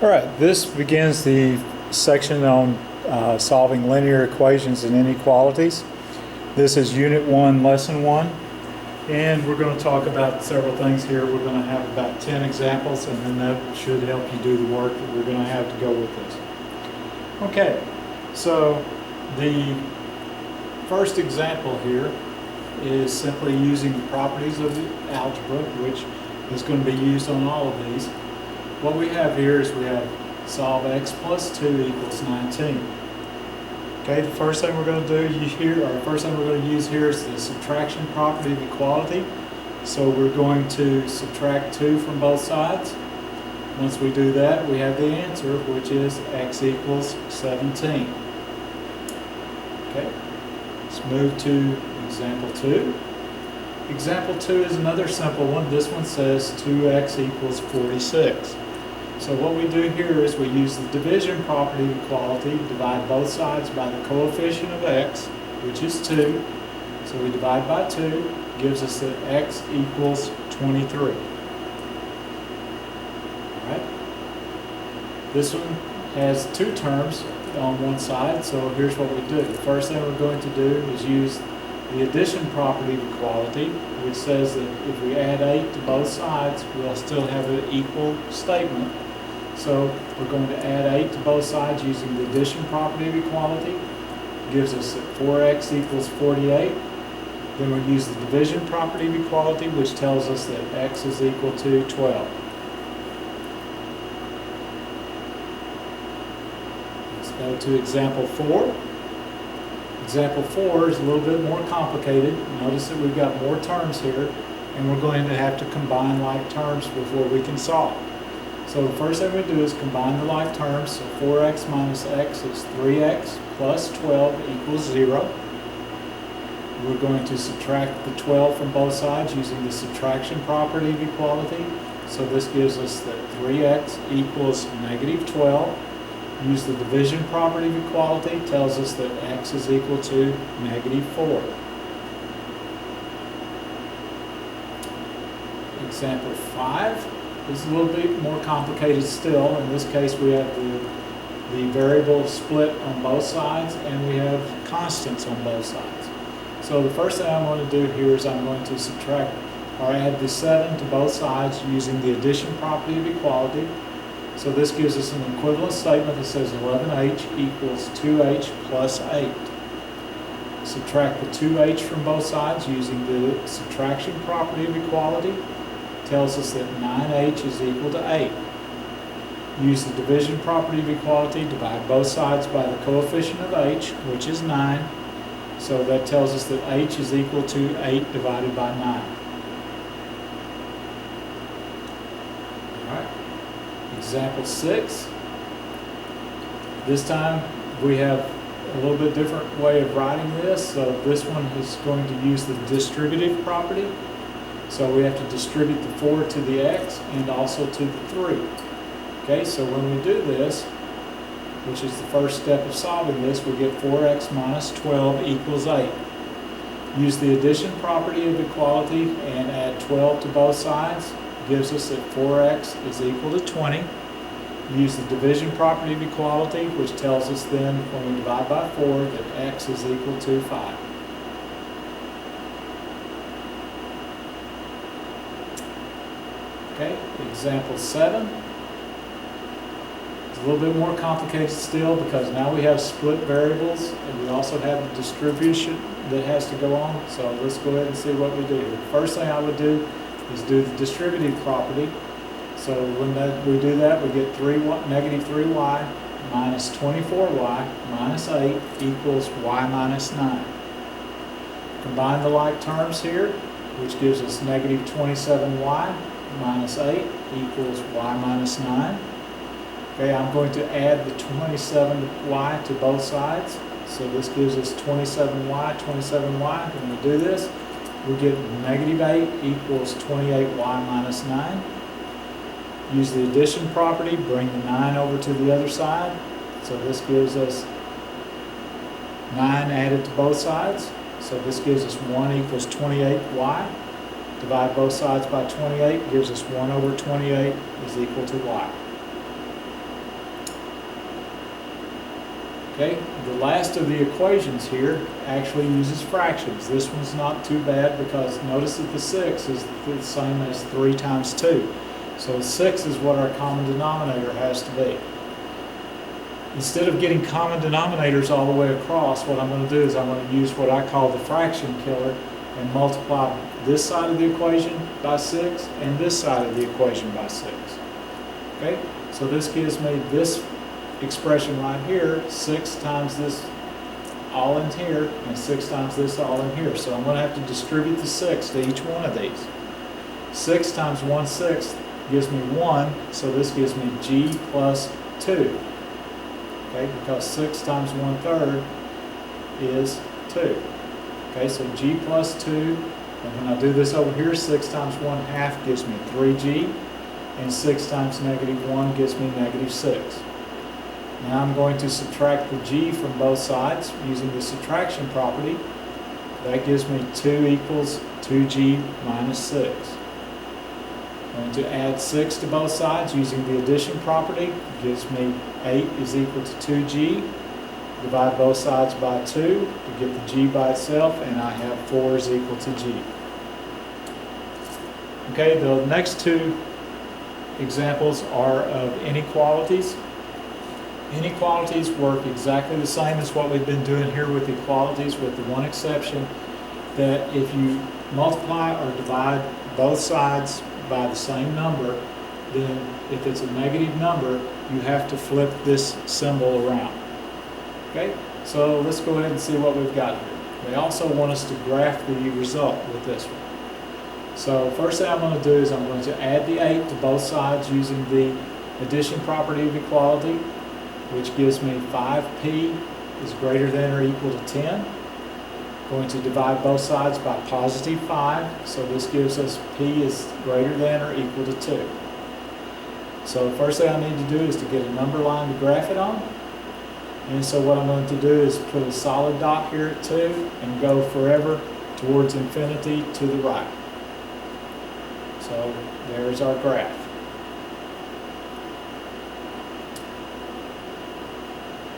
All right, this begins the section on solving linear equations and inequalities. This is Unit 1, Lesson 1, and we're going to talk about several things here. We're going to have about 10 examples, and then that should help you do the work that we're going to have to go with this. Okay, so the first example here is simply using the properties of the algebra, which is going to be used on all of these. What we have here is we have solve x plus 2 equals 19. Okay, the first thing we're going to do here, or first thing we're going to use here is the subtraction property of equality. So we're going to subtract 2 from both sides. Once we do that, we have the answer, which is x equals 17. Okay, let's move to example 2. Example 2 is another simple one. This one says 2x equals 46. So what we do here is we use the division property of equality, divide both sides by the coefficient of x, which is 2. So we divide by 2, gives us that x equals 23. Alright? This one has two terms on one side, so here's what we do. The first thing we're going to do is use the addition property of equality, which says that if we add 8 to both sides, we'll still have an equal statement. So we're going to add 8 to both sides using the addition property of equality. It gives us that 4x equals 48. Then we use the division property of equality, which tells us that x is equal to 12. Let's go to example 4. Example 4 is a little bit more complicated. Notice that we've got more terms here, and we're going to have to combine like terms before we can solve. So the first thing we do is combine the like terms. So 4x minus x is 3x plus 12 equals 0. We're going to subtract the 12 from both sides using the subtraction property of equality. So this gives us that 3x equals negative 12. Use the division property of equality, tells us that x is equal to negative 4. Example 5 is a little bit more complicated still. In this case, we have the variable split on both sides, and we have constants on both sides. So the first thing I'm going to do here is I'm going to subtract or add the 7 to both sides using the addition property of equality. So this gives us an equivalent statement that says 11h equals 2h plus 8. Subtract the 2h from both sides using the subtraction property of equality. Tells us that 9h is equal to 8. Use the division property of equality, divide both sides by the coefficient of h, which is 9. So that tells us that h is equal to 8 divided by 9. Alright. Example 6. This time we have a little bit different way of writing this. So this one is going to use the distributive property. So we have to distribute the 4 to the x and also to the 3. Okay, so when we do this, which is the first step of solving this, we get 4x minus 12 equals 8. Use the addition property of equality and add 12 to both sides. Gives us that 4x is equal to 20. Use the division property of equality, which tells us then when we divide by 4 that x is equal to 5. Okay, example 7. It's a little bit more complicated still because now we have split variables and we also have the distribution that has to go on. So let's go ahead and see what we do. The first thing I would do is do the distributive property. So when we do that, we get negative 3y minus 24y minus 8 equals y minus 9. Combine the like terms here, which gives us negative 27y minus 8 equals y minus 9. Okay, I'm going to add the 27y to both sides. So this gives us 27y, 27y. When we do this, we get negative 8 equals 28y minus 9. Use the addition property, bring the 9 over to the other side. So this gives us 9 added to both sides. So this gives us 1 equals 28y. Divide both sides by 28, gives us 1 over 28 is equal to y. Okay, the last of the equations here actually uses fractions. This one's not too bad because notice that the 6 is the same as 3 times 2. So 6 is what our common denominator has to be. Instead of getting common denominators all the way across, what I'm going to do is I'm going to use what I call the fraction killer and multiply this side of the equation by 6 and this side of the equation by 6. Okay, so this gives me this expression right here, 6 times this all in here, and 6 times this all in here. So I'm going to have to distribute the 6 to each one of these. 6 times 1/6 gives me 1, so this gives me g plus 2. Okay, because 6 times 1/3 is 2. Okay, so g plus 2, and when I do this over here, 6 times 1/2 gives me 3g, and 6 times -1 gives me -6. Now I'm going to subtract the g from both sides using the subtraction property. That gives me 2 equals 2g minus 6. I'm going to add 6 to both sides using the addition property. It gives me 8 is equal to 2g. Divide both sides by 2 to get the g by itself, and I have 4 is equal to g. Okay, the next two examples are of inequalities. Inequalities work exactly the same as what we've been doing here with equalities, with the one exception that if you multiply or divide both sides by the same number, then if it's a negative number, you have to flip this symbol around. Okay, so let's go ahead and see what we've got here. They also want us to graph the result with this one. So first thing I'm going to do is I'm going to add the 8 to both sides using the addition property of equality, which gives me 5p is greater than or equal to 10. Going to divide both sides by positive 5, so this gives us p is greater than or equal to 2. So the first thing I need to do is to get a number line to graph it on. And so what I'm going to do is put a solid dot here at 2 and go forever towards infinity to the right. So there's our graph.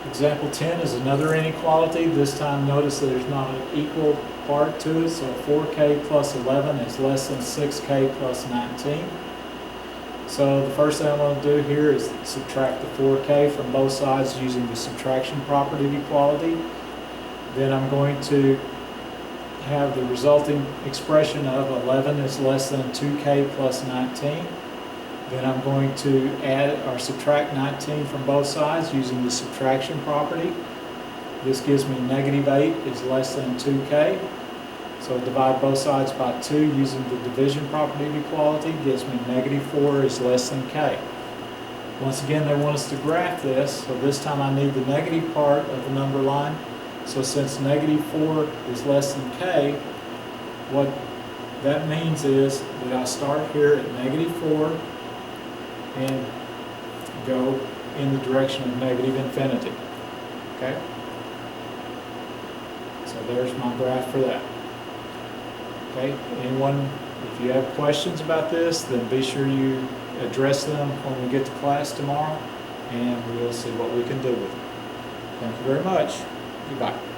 Example 10 is another inequality. This time notice that there's not an equal part to it, so 4k plus 11 is less than 6k plus 19. So the first thing I'm going to do here is subtract the 4k from both sides using the subtraction property of equality. Then I'm going to have the resulting expression of 11 is less than 2k plus 19. Then I'm going to add or subtract 19 from both sides using the subtraction property. This gives me -8 is less than 2k. So divide both sides by 2 using the division property of equality gives me -4 is less than k. Once again, they want us to graph this, so this time I need the negative part of the number line. So since -4 is less than k, what that means is that I start here at -4 and go in the direction of -infinity. Okay? So there's my graph for that. Okay? Anyone, if you have questions about this, then be sure you address them when we get to class tomorrow, and we'll see what we can do with them. Thank you very much. Goodbye.